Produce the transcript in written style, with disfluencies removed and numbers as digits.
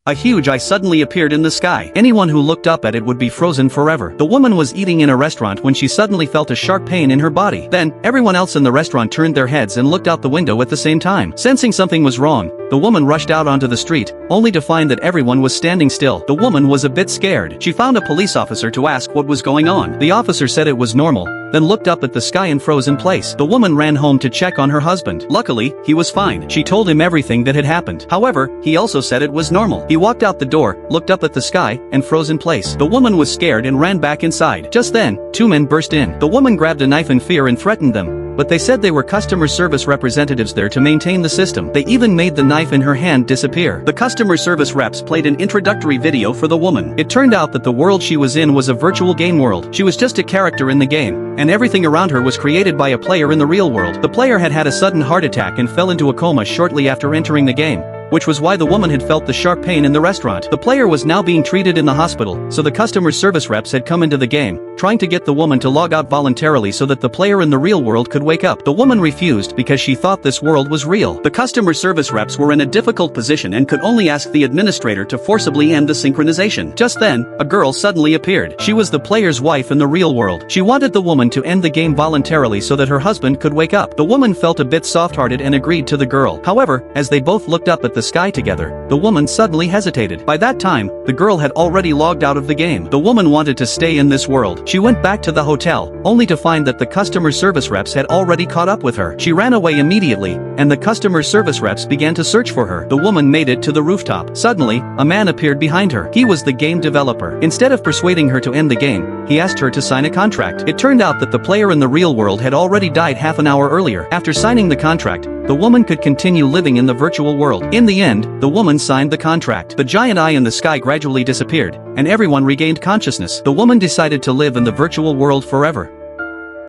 A huge eye suddenly appeared in the sky. Anyone who looked up at it would be frozen forever. The woman was eating in a restaurant when she suddenly felt a sharp pain in her body. Then, everyone else in the restaurant turned their heads and looked out the window at the same time. Sensing something was wrong, the woman rushed out onto the street, only to find that everyone was standing still. The woman was a bit scared. She found a police officer to ask what was going on. The officer said it was normal, then looked up at the sky and froze in place. The woman ran home to check on her husband. Luckily, he was fine. She told him everything that had happened. However, he also said it was normal. He walked out the door, looked up at the sky, and froze in place. The woman was scared and ran back inside. Just then, two men burst in. The woman grabbed a knife in fear and threatened them, but they said they were customer service representatives there to maintain the system. They even made the knife in her hand disappear. The customer service reps played an introductory video for the woman. It turned out that the world she was in was a virtual game world. She was just a character in the game, and everything around her was created by a player in the real world. The player had had a sudden heart attack and fell into a coma shortly after entering the game, which was why the woman had felt the sharp pain in the restaurant. The player was now being treated in the hospital, so the customer service reps had come into the game, trying to get the woman to log out voluntarily so that the player in the real world could wake up. The woman refused because she thought this world was real. The customer service reps were in a difficult position and could only ask the administrator to forcibly end the synchronization. Just then, a girl suddenly appeared. She was the player's wife in the real world. She wanted the woman to end the game voluntarily so that her husband could wake up. The woman felt a bit soft-hearted and agreed to the girl. However, as they both looked up at the sky together, the woman suddenly hesitated. By that time, the girl had already logged out of the game. The woman wanted to stay in this world. She went back to the hotel, only to find that the customer service reps had already caught up with her. She ran away immediately, and the customer service reps began to search for her. The woman made it to the rooftop. Suddenly, a man appeared behind her. He was the game developer. Instead of persuading her to end the game, he asked her to sign a contract. It turned out that the player in the real world had already died half an hour earlier. After signing the contract, the woman could continue living in the virtual world. In the end, the woman signed the contract. The giant eye in the sky gradually disappeared, and everyone regained consciousness. The woman decided to live in the virtual world forever.